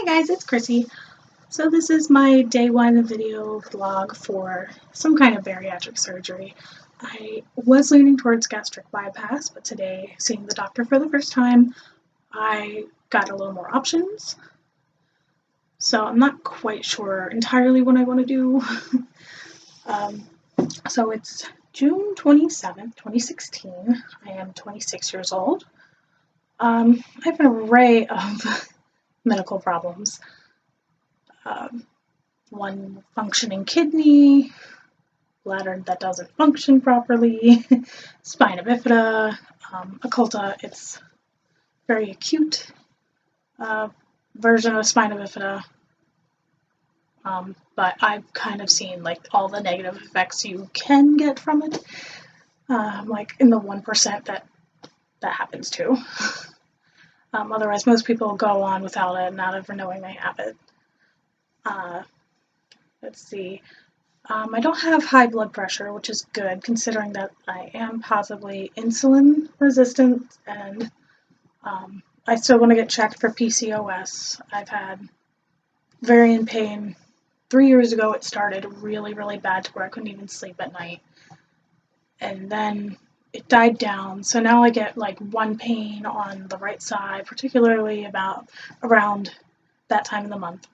Hi guys, it's Chrissy. So this is my day one video vlog for some kind of bariatric surgery. I was leaning towards gastric bypass, but today, seeing the doctor for the first time, I got a little more options. So I'm not quite sure entirely what I want to do. So it's June 27th, 2016. I am 26 years old. I have an array of medical problems. One functioning kidney, bladder that doesn't function properly, spina bifida, occulta. It's very acute version of spina bifida, but I've kind of seen like all the negative effects you can get from it, like in the 1% that happens to. Otherwise, most people go on without it, not ever knowing they have it. Let's see. I don't have high blood pressure, which is good considering that I am possibly insulin resistant, and I still want to get checked for PCOS. I've had ovarian pain. 3 years ago it started really, really bad to where I couldn't even sleep at night. And then it died down, so now I get like one pain on the right side, particularly about around that time of the month.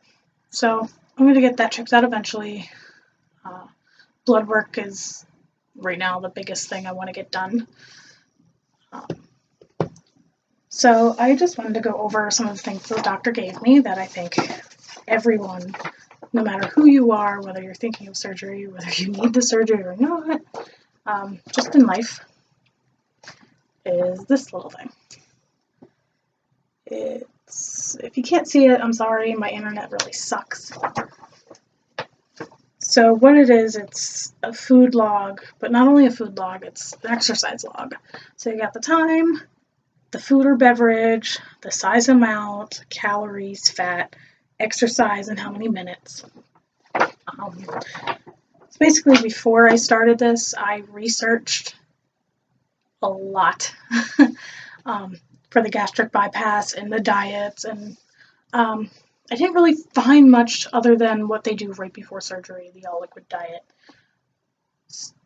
So I'm going to get that checked out eventually. Blood work is right now the biggest thing I want to get done. So I just wanted to go over some of the things the doctor gave me that I think everyone, no matter who you are, whether you're thinking of surgery, whether you need the surgery or not, just in life, is this little thing. If you can't see it, I'm sorry, my internet really sucks. So what it is, it's a food log, but not only a food log, it's an exercise log. So you got the time, the food or beverage, the size amount, calories, fat, exercise, and how many minutes. So basically, before I started this, I researched a lot for the gastric bypass and the diets, and I didn't really find much other than what they do right before surgery, the all liquid diet.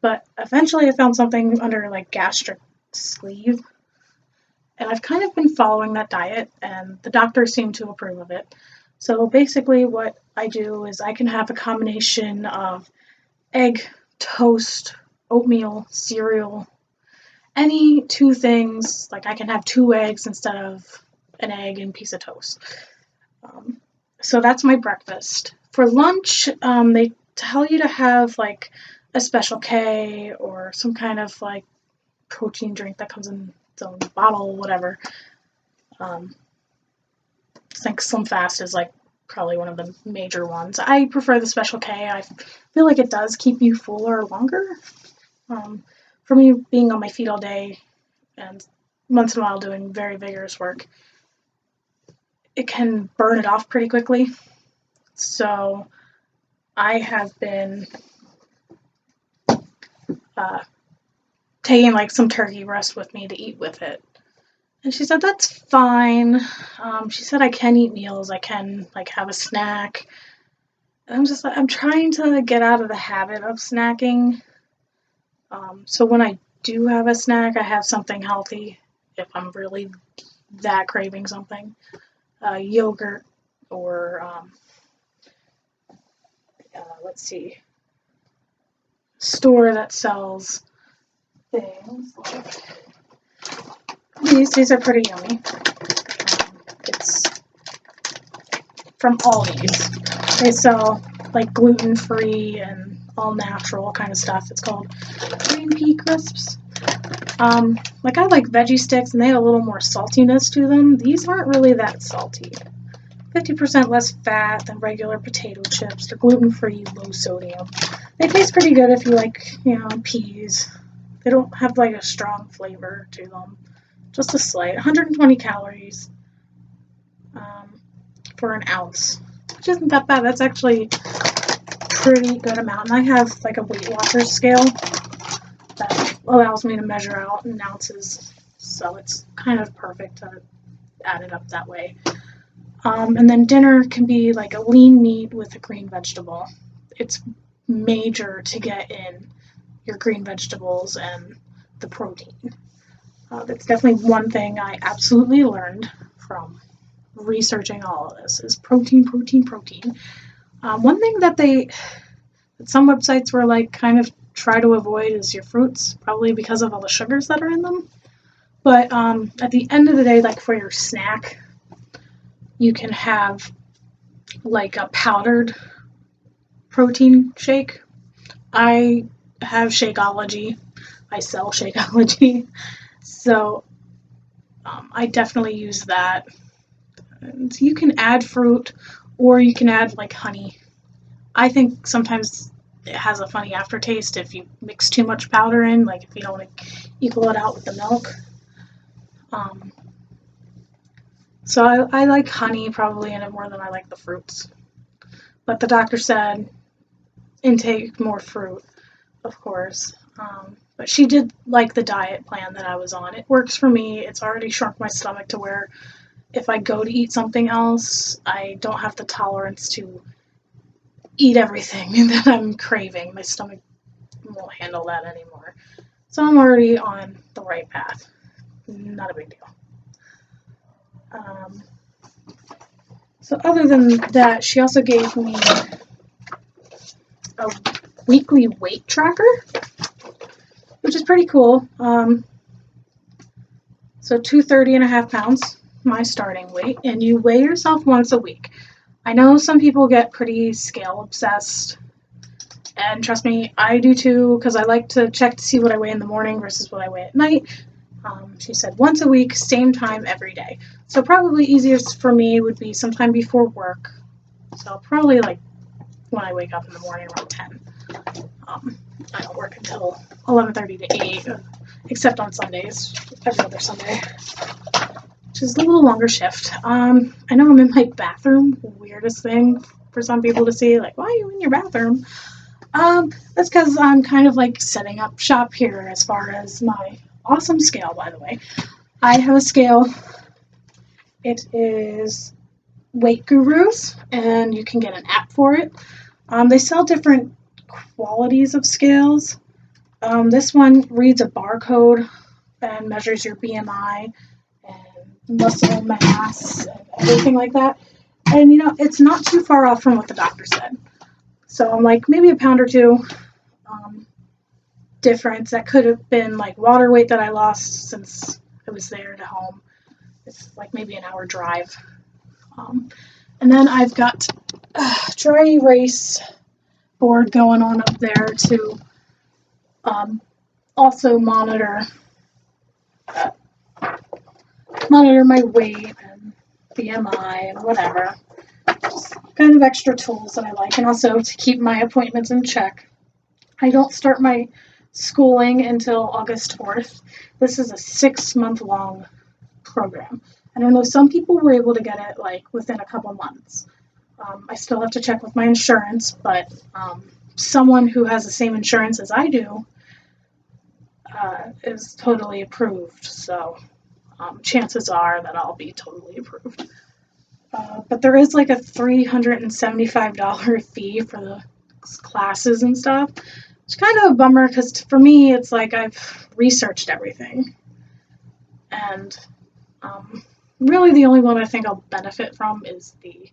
But eventually I found something under like gastric sleeve, and I've kind of been following that diet, and the doctors seem to approve of it. So basically what I do is I can have a combination of egg, toast, oatmeal, cereal, any two things. Like I can have 2 eggs instead of an egg and piece of toast. So that's my breakfast. For lunch, they tell you to have like a Special K or some kind of like protein drink that comes in its own bottle, whatever. I think Slim Fast is like probably one of the major ones. I prefer the Special K. I feel like it does keep you fuller longer. For me, being on my feet all day and once in a while doing very vigorous work, it can burn it off pretty quickly. So I have been taking like some turkey breast with me to eat with it. And she said, that's fine. She said I can eat meals, I can like have a snack. And I'm just like, I'm trying to get out of the habit of snacking. So when I do have a snack, I have something healthy if I'm really that craving something. Yogurt or, let's see, store that sells things like these are pretty yummy. It's from Aldi's. They sell like gluten-free and all natural kind of stuff. It's called green pea crisps. Like I like veggie sticks, and they have a little more saltiness to them. These aren't really that salty. 50% less fat than regular potato chips. They're gluten-free, low sodium. They taste pretty good if you like, peas. They don't have like a strong flavor to them. Just a slight. 120 calories for an ounce, which isn't that bad. That's actually a pretty good amount. And I have like a Weight Watchers scale that allows me to measure out in ounces, so it's kind of perfect to add it up that way. And then dinner can be like a lean meat with a green vegetable. It's major to get in your green vegetables and the protein. That's definitely one thing I absolutely learned from researching all of this is protein, protein, protein. One thing that some websites were like kind of try to avoid is your fruits, probably because of all the sugars that are in them. But at the end of the day, like for your snack, you can have like a powdered protein shake. I have Shakeology. I sell Shakeology. So I definitely use that. And you can add fruit or you can add like honey. I think sometimes it has a funny aftertaste if you mix too much powder in, like if you don't want to equal it out with the milk. Um, so I like honey probably in it more than I like the fruits. But the doctor said intake more fruit, of course. But she did like the diet plan that I was on. It works for me. It's already shrunk my stomach to where if I go to eat something else, I don't have the tolerance to eat everything that I'm craving. My stomach won't handle that anymore. So I'm already on the right path. Not a big deal. So other than that, she also gave me a weekly weight tracker, which is pretty cool. So 230.5 pounds, my starting weight, and you weigh yourself once a week. I know some people get pretty scale obsessed, and trust me, I do too, because I like to check to see what I weigh in the morning versus what I weigh at night. She said once a week, same time every day. So probably easiest for me would be sometime before work. So probably like when I wake up in the morning around 10. I don't work until 11:30 to 8, except on Sundays, every other Sunday, which is a little longer shift. I know I'm in my bathroom, weirdest thing for some people to see, like, why are you in your bathroom? That's because I'm kind of like setting up shop here as far as my awesome scale, by the way. I have a scale. It is Weight Gurus, and you can get an app for it. They sell different qualities of scales. This one reads a barcode and measures your BMI and muscle mass and everything like that. And it's not too far off from what the doctor said. So I'm like, maybe a pound or two difference. That could have been like water weight that I lost since I was there to home. It's like maybe an hour drive. And then I've got a dry erase board going on up there to also monitor my weight and BMI and whatever. Just kind of extra tools that I like, and also to keep my appointments in check. I don't start my schooling until August 4th. This is a 6-month long program. And I know some people were able to get it like within a couple months. I still have to check with my insurance, but someone who has the same insurance as I do is totally approved. So chances are that I'll be totally approved. But there is like a $375 fee for the classes and stuff. It's kind of a bummer because for me, it's like I've researched everything. And really the only one I think I'll benefit from is the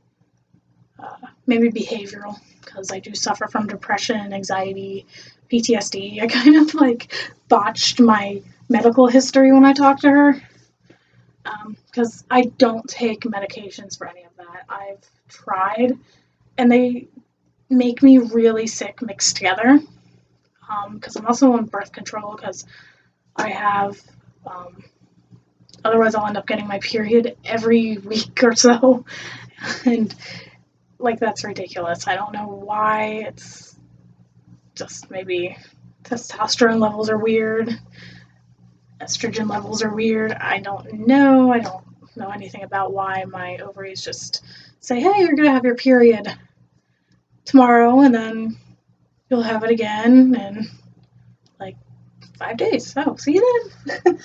maybe behavioral, because I do suffer from depression, anxiety, PTSD. I kind of like botched my medical history when I talked to her, because I don't take medications for any of that. I've tried, and they make me really sick mixed together, because I'm also on birth control, because I have, otherwise I'll end up getting my period every week or so, and like that's ridiculous. I don't know why. It's just maybe testosterone levels are weird, estrogen levels are weird. I don't know. I don't know anything about why my ovaries just say, hey, you're going to have your period tomorrow, and then you'll have it again in like 5 days. Oh, see you then.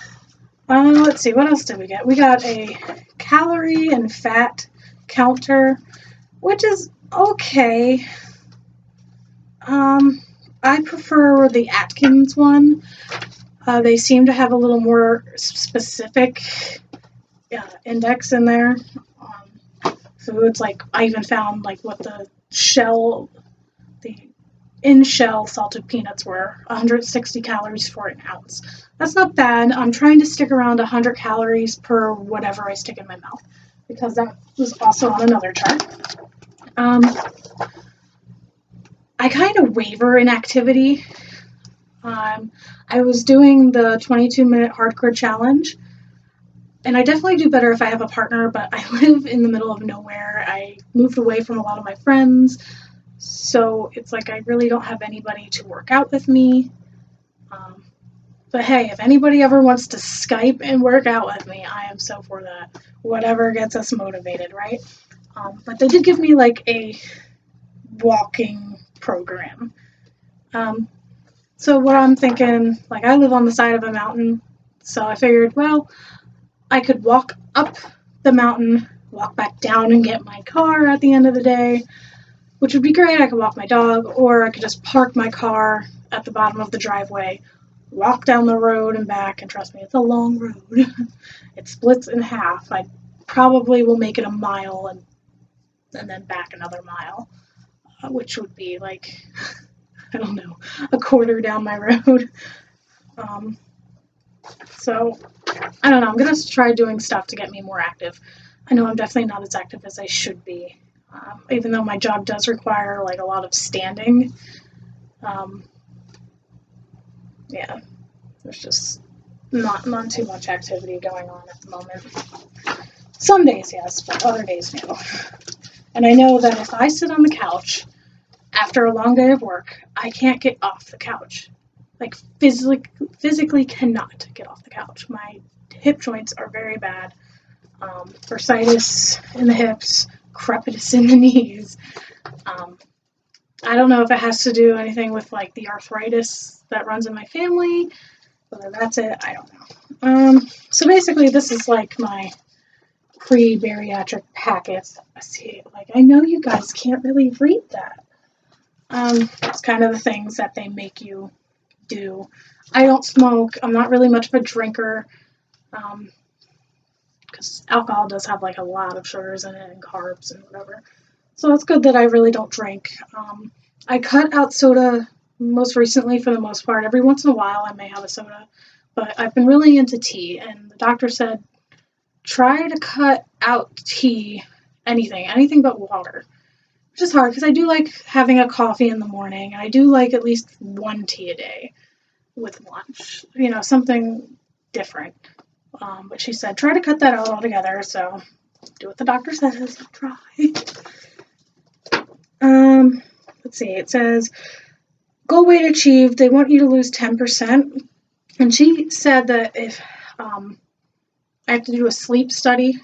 Let's see, what else did we get? We got a calorie and fat counter, which is okay. I prefer the Atkins one. They seem to have a little more specific index in there. Foods, like I even found like what the in-shell salted peanuts were, 160 calories for an ounce. That's not bad. I'm trying to stick around 100 calories per whatever I stick in my mouth, because that was also on another chart. I kind of waver in activity. I was doing the 22-minute hardcore challenge, and I definitely do better if I have a partner, but I live in the middle of nowhere. I moved away from a lot of my friends, so it's like I really don't have anybody to work out with me. But hey, if anybody ever wants to Skype and work out with me, I am so for that. Whatever gets us motivated, right? But they did give me like a walking program. So what I'm thinking, like I live on the side of a mountain, so I figured, well, I could walk up the mountain, walk back down and get my car at the end of the day, which would be great. I could walk my dog, or I could just park my car at the bottom of the driveway, walk down the road and back, and trust me, it's a long road. It splits in half. I probably will make it a mile and then back another mile, which would be like, I don't know, a quarter down my road. So, I don't know, I'm going to try doing stuff to get me more active. I know I'm definitely not as active as I should be, even though my job does require like a lot of standing. Yeah, there's just not too much activity going on at the moment. Some days, yes, but other days, no. And I know that if I sit on the couch after a long day of work, I can't get off the couch. Like, physically cannot get off the couch. My hip joints are very bad. Bursitis in the hips, crepitus in the knees. I don't know if it has to do anything with like the arthritis that runs in my family, whether that's it, I don't know. So basically this is like my pre-bariatric packet. See, like I know you guys can't really read that. It's kind of the things that they make you do. I don't smoke. I'm not really much of a drinker, because alcohol does have like a lot of sugars in it and carbs and whatever. So it's good that I really don't drink. I cut out soda most recently for the most part. Every once in a while I may have a soda, but I've been really into tea, and the doctor said try to cut out tea, anything but water. Which is hard because I do like having a coffee in the morning, and I do like at least one tea a day with lunch. You know, something different. But she said try to cut that out altogether, so do what the doctor says. I'll try. Let's see, it says goal weight achieved, they want you to lose 10%. And she said that if I have to do a sleep study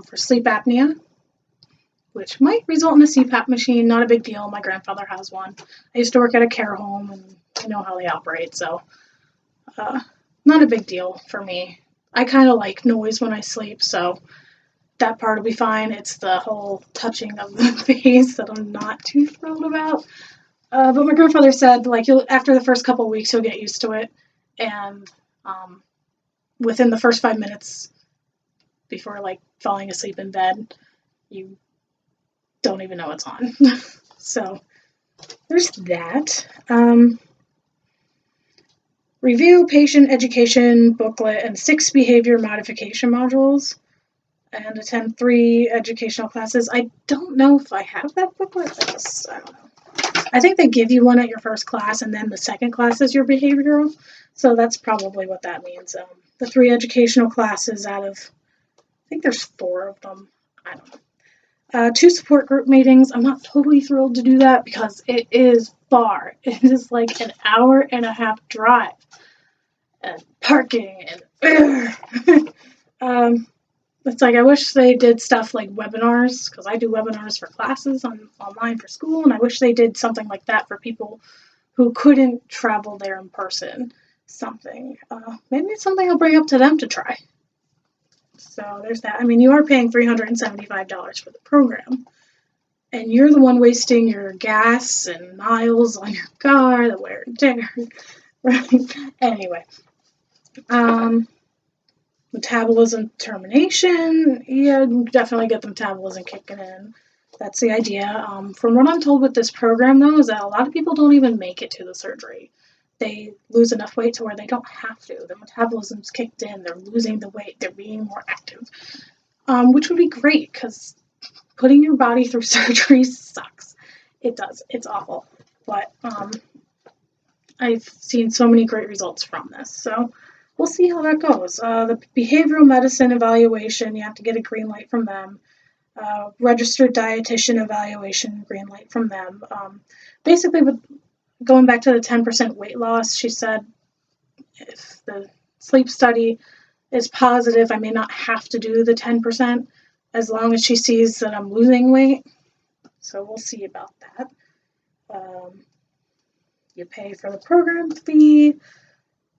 for sleep apnea, which might result in a CPAP machine, not a big deal. My grandfather has one. I used to work at a care home, and I know how they operate, so not a big deal for me. I kind of like noise when I sleep, so that part will be fine. It's the whole touching of the face that I'm not too thrilled about. But my grandfather said, like, after the first couple of weeks, you'll get used to it, and within the first 5 minutes before, like, falling asleep in bed, you don't even know it's on. So there's that. Review patient education booklet and 6 behavior modification modules, and attend 3 educational classes. I don't know if I have that booklet. I don't know. I think they give you one at your first class, and then the second class is your behavioral. So that's probably what that means. The 3 educational classes out of, I think there's 4 of them. I don't know. 2 support group meetings. I'm not totally thrilled to do that because it is far. It is like an hour-and-a-half drive. And parking and it's like I wish they did stuff like webinars, because I do webinars for classes online for school, and I wish they did something like that for people who couldn't travel there in person. Maybe it's something I'll bring up to them to try. So there's that. I mean, you are paying $375 for the program, and you're the one wasting your gas and miles on your car, the wear and tear, right? Anyway, metabolism termination, yeah, definitely get the metabolism kicking in. That's the idea. From what I'm told with this program, though, is that a lot of people don't even make it to the surgery. They lose enough weight to where they don't have to. Their metabolism's kicked in. They're losing the weight. They're being more active, which would be great because putting your body through surgery sucks. It does. It's awful. But I've seen so many great results from this. So we'll see how that goes. The behavioral medicine evaluation, you have to get a green light from them. Registered dietitian evaluation, green light from them. Basically, with going back to the 10% weight loss, she said if the sleep study is positive, I may not have to do the 10% as long as she sees that I'm losing weight. So we'll see about that. You pay for the program fee,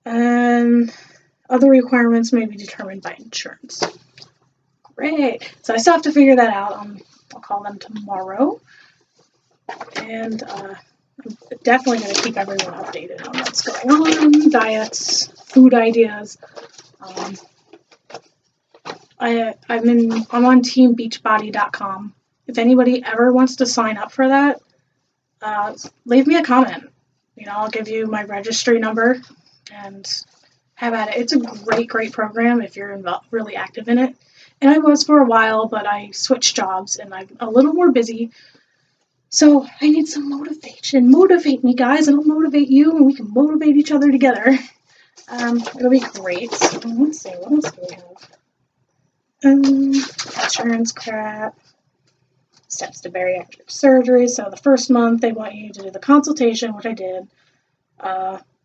and other requirements may be determined by insurance. Great. So I still have to figure that out. I'll call them tomorrow. And I'm definitely going to keep everyone updated on what's going on, diets, food ideas. I'm on teambeachbody.com. If anybody ever wants to sign up for that, leave me a comment. I'll give you my registry number and have at it. It's a great, great program if you're really active in it. And I was for a while, but I switched jobs and I'm a little more busy. So I need some motivation. Motivate me, guys, and I'll motivate you, and we can motivate each other together. It'll be great. So let's see, what else do we have? Insurance crap. Steps to bariatric surgery. So the first month, they want you to do the consultation, which I did.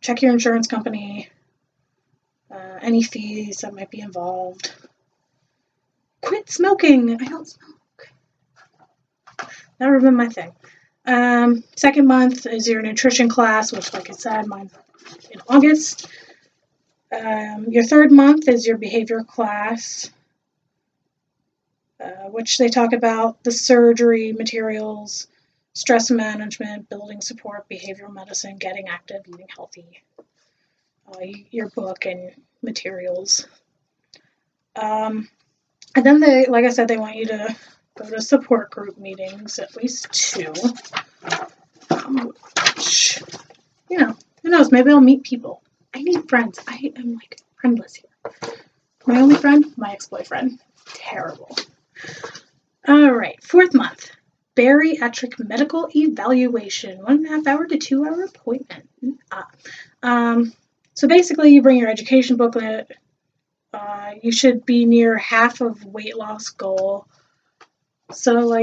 Check your insurance company. Any fees that might be involved. Quit smoking. I don't smoke. Never been my thing. Second month is your nutrition class, which, like I said, mine's in August. Your third month is your behavior class, which they talk about the surgery materials, stress management, building support, behavioral medicine, getting active, eating healthy, your book and materials. And then they, like I said, they want you to go to support group meetings, at least 2. Which, who knows, maybe I'll meet people. I need friends. I am friendless here. My only friend, my ex-boyfriend. Terrible. All right, 4th month, bariatric medical evaluation, 1.5 hour to 2 hour appointment. So basically, you bring your education booklet. You should be near half of weight loss goal. So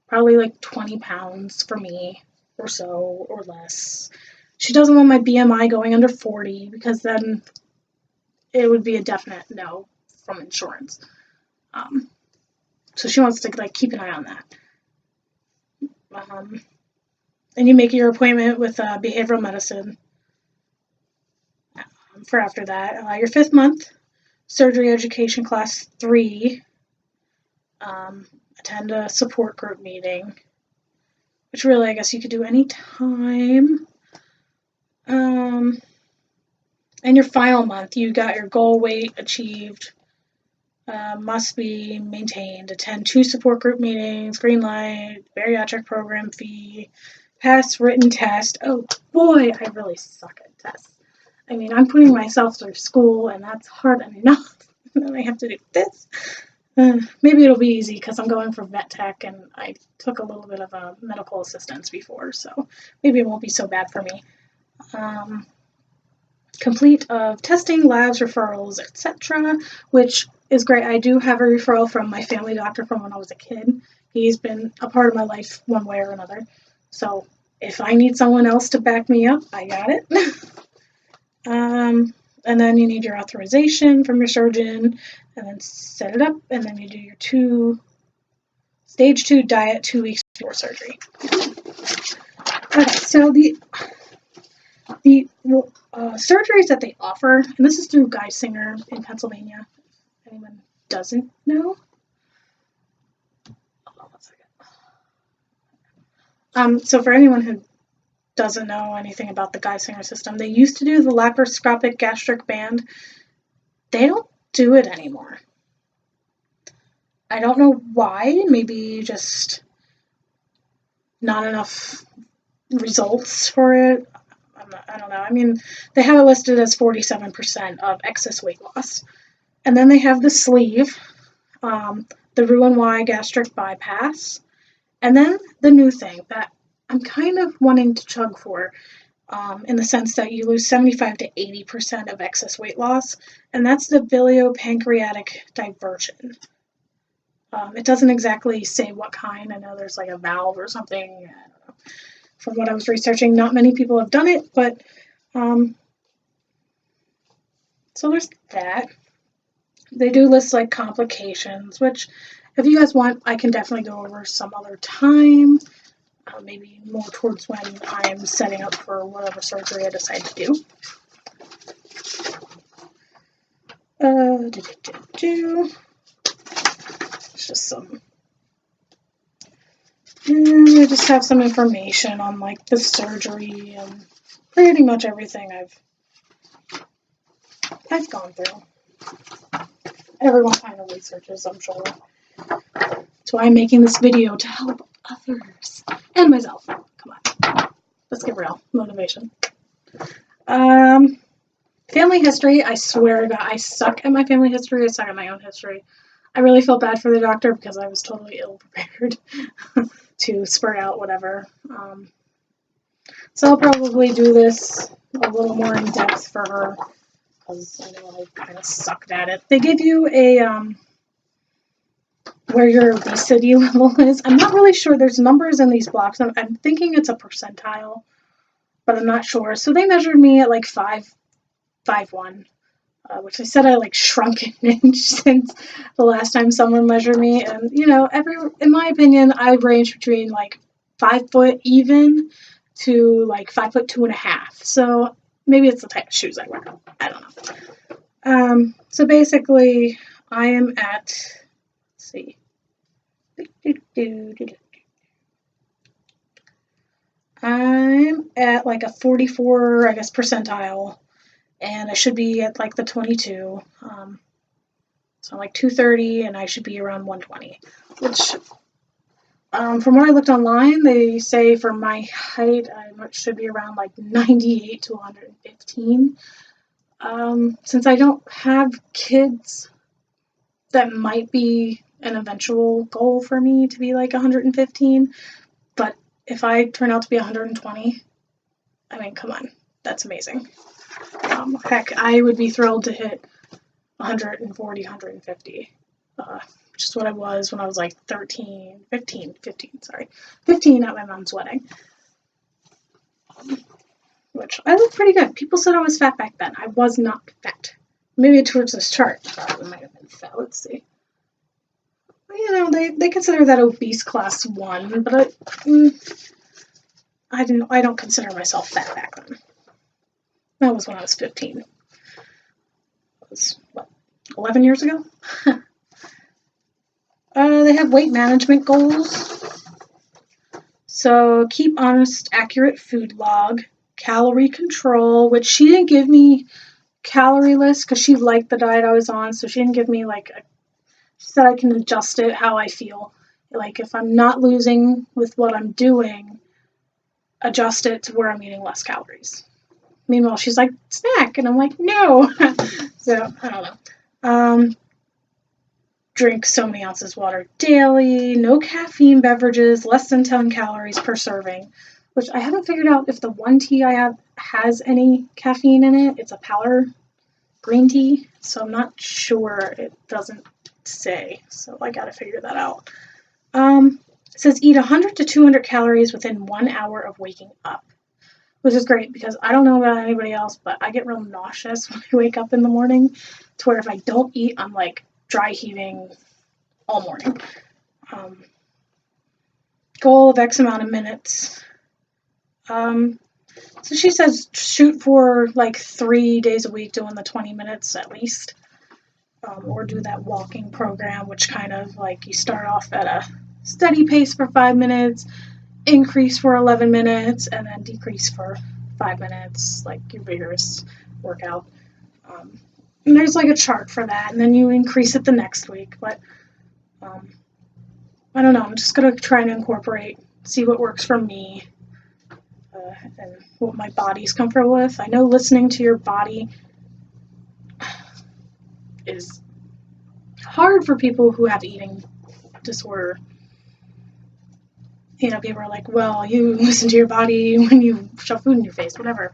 probably 20 pounds for me or so or less. She doesn't want my BMI going under 40 because then it would be a definite no from insurance. So she wants to keep an eye on that. And you make your appointment with behavioral medicine for after that. Your 5th month, surgery education class 3. Attend a support group meeting, which really I guess you could do any time. And your final month, you got your goal weight achieved. Must be maintained. Attend 2 support group meetings, green light, bariatric program fee, pass written test. Oh boy, I really suck at tests. I mean, I'm putting myself through school, and that's hard enough. And then I have to do this. Maybe it'll be easy because I'm going for vet tech, and I took a little bit of a medical assistance before, so maybe it won't be so bad for me. Complete of testing, labs, referrals, etc., which is great. I do have a referral from my family doctor from when I was a kid. He's been a part of my life one way or another. So if I need someone else to back me up, I got it. And then you need your authorization from your surgeon, and then set it up, and then you do your stage 2 diet 2 weeks before surgery. Okay, so the surgeries that they offer, and this is through Geisinger in Pennsylvania. Anyone doesn't know. Hold on 1 second. So for anyone who doesn't know anything about the Geisinger system, they used to do the laparoscopic gastric band. They don't do it anymore. I don't know why. Maybe just not enough results for it. I don't know. I mean, they have it listed as 47% of excess weight loss. And then they have the sleeve, the Roux-en-Y gastric bypass, and then the new thing that I'm kind of wanting to chug for, in the sense that you lose 75 to 80% of excess weight loss, and that's the biliopancreatic diversion. It doesn't exactly say what kind. I know there's like a valve or something. I don't know. From what I was researching, not many people have done it, but so there's that. They do list like complications, which if you guys want, I can definitely go over some other time. Maybe more towards when I'm setting up for whatever surgery I decide to do. It's just some. And I just have some information on like the surgery and pretty much everything I've gone through. Everyone kind of researches, I'm sure. That's why I'm making this video, to help others and myself. Come on, let's get real. Motivation. Family history. I swear to God, I suck at my family history. I suck at my own history. I really felt bad for the doctor because I was totally ill prepared to spurt out whatever. So I'll probably do this a little more in depth for her because I know I kind of sucked at it. They give you a where your obesity level is. I'm not really sure. There's numbers in these blocks. I'm thinking it's a percentile, but I'm not sure. So they measured me at like 5'1", which I said I like shrunk an inch since the last time someone measured me. And you know, in my opinion, I range between like 5 foot even to like 5'2.5". So maybe it's the type of shoes I wear. I don't know. So basically, I am at, let's see. I'm at like a 44, I guess, percentile, and I should be at like the 22. So I'm like 230, and I should be around 120, which, from what I looked online, they say for my height, I should be around like 98 to 115. Since I don't have kids, that might be an eventual goal for me to be like 115, but if I turn out to be 120, I mean, come on, that's amazing. Heck, I would be thrilled to hit 140, 150, which is what I was when I was like 15 at my mom's wedding, which I look pretty good. People said I was fat back then. I was not fat. Maybe towards this chart, I might have been fat. Let's see. You know, they consider that obese class 1, but I don't consider myself fat back then. That was when I was 15. That was, what, 11 years ago? They have weight management goals. So keep honest, accurate food log, calorie control, which she didn't give me calorie list because she liked the diet I was on, so she didn't give me like she said I can adjust it how I feel. Like if I'm not losing with what I'm doing, adjust it to where I'm eating less calories. Meanwhile, she's like, snack, and I'm like, no. So I don't know. Drink so many ounces of water daily, no caffeine beverages, less than 10 calories per serving, which I haven't figured out if the one tea I have has any caffeine in it. It's a powder green tea, so I'm not sure. It doesn't say, so I gotta figure that out. It says eat 100 to 200 calories within 1 hour of waking up, which is great because I don't know about anybody else, but I get real nauseous when I wake up in the morning, to where if I don't eat, I'm like dry heaving all morning. Goal of X amount of minutes. So she says shoot for like 3 days a week doing the 20 minutes at least. or do that walking program, which kind of like you start off at a steady pace for 5 minutes, increase for 11 minutes, and then decrease for 5 minutes, like your vigorous workout. And there's like a chart for that, and then you increase it the next week. But I don't know, I'm just going to try to incorporate, see what works for me, and what my body's comfortable with. I know listening to your body is hard for people who have eating disorder. You know, people are like, well, you listen to your body when you shove food in your face, whatever.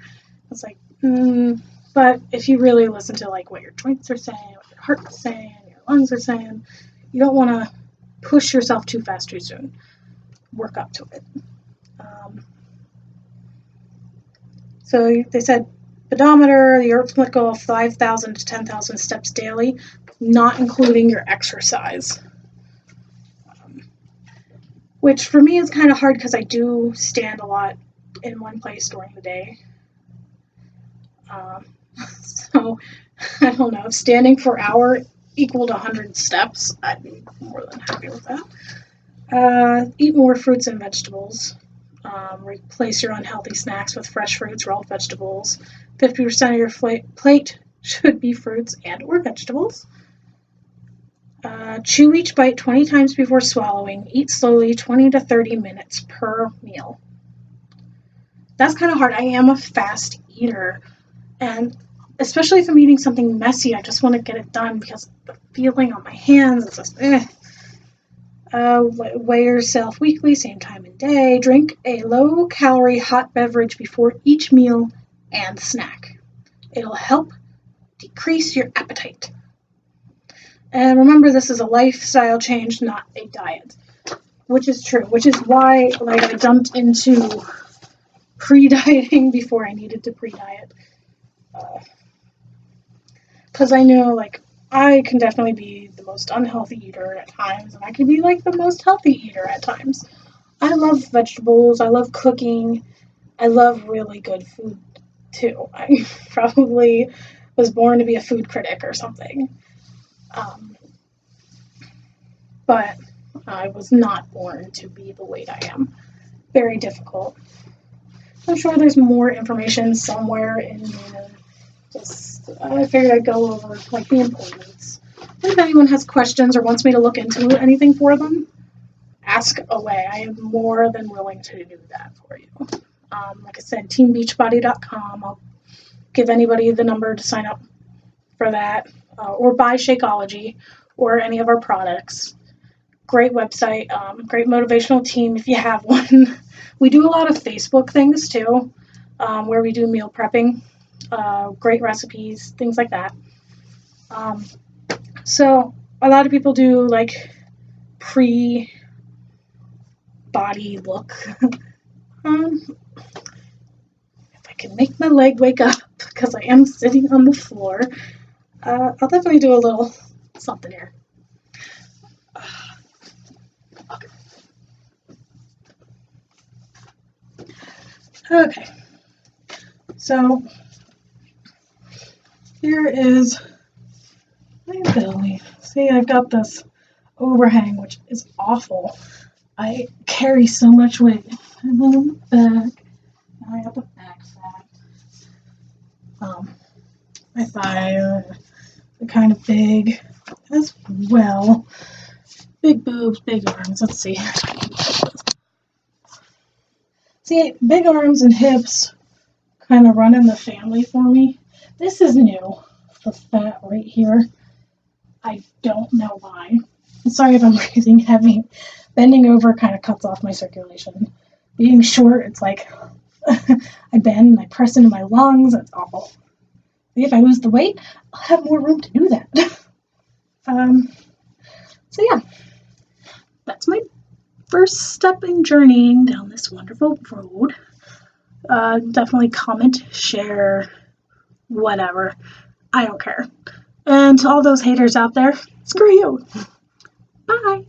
It's like, but if you really listen to like what your joints are saying, what your heart is saying, your lungs are saying, you don't want to push yourself too fast too soon. Work up to it. So they said pedometer, the ultimate goal of 5,000 to 10,000 steps daily, not including your exercise. Which for me is kind of hard because I do stand a lot in one place during the day. So I don't know, if standing for an hour equaled 100 steps, I'd be more than happy with that. Eat more fruits and vegetables. Replace your unhealthy snacks with fresh fruits, raw vegetables. 50% of your plate should be fruits and or vegetables. Chew each bite 20 times before swallowing. Eat slowly, 20 to 30 minutes per meal. That's kind of hard. I am a fast eater, and especially if I'm eating something messy, I just want to get it done because the feeling on my hands is just, Weigh yourself weekly, same time and day. Drink a low-calorie hot beverage before each meal and snack. It'll help decrease your appetite. And remember, this is a lifestyle change, not a diet, which is true, which is why like I jumped into pre-dieting before I needed to pre-diet. Because I know, like, I can definitely be the most unhealthy eater at times, and I can be, like, the most healthy eater at times. I love vegetables. I love cooking. I love really good food, too. I probably was born to be a food critic or something. But I was not born to be the weight I am. Very difficult. I'm sure there's more information somewhere in there. I figured I'd go over like the importance. And if anyone has questions or wants me to look into anything for them, ask away. I am more than willing to do that for you. Like I said, teambeachbody.com. I'll give anybody the number to sign up for that, or buy Shakeology or any of our products. Great website, great motivational team if you have one. We do a lot of Facebook things too, where we do meal prepping. Great recipes, things like that. So a lot of people do like pre-body look. If I can make my leg wake up because I am sitting on the floor, I'll definitely do a little something here. Okay, so here is my belly. See, I've got this overhang, which is awful. I carry so much weight. And then on the back, now I got the back fat. My thighs are kind of big as well. Big boobs, big arms. Let's see. See, big arms and hips kind of run in the family for me. This is new, the fat right here. I don't know why. I'm sorry if I'm breathing heavy. Bending over kind of cuts off my circulation. Being short, it's like I bend and I press into my lungs. It's awful. If I lose the weight, I'll have more room to do that. So yeah, that's my first step in journeying down this wonderful road. Definitely comment, share, whatever. I don't care. And to all those haters out there, screw you. Bye.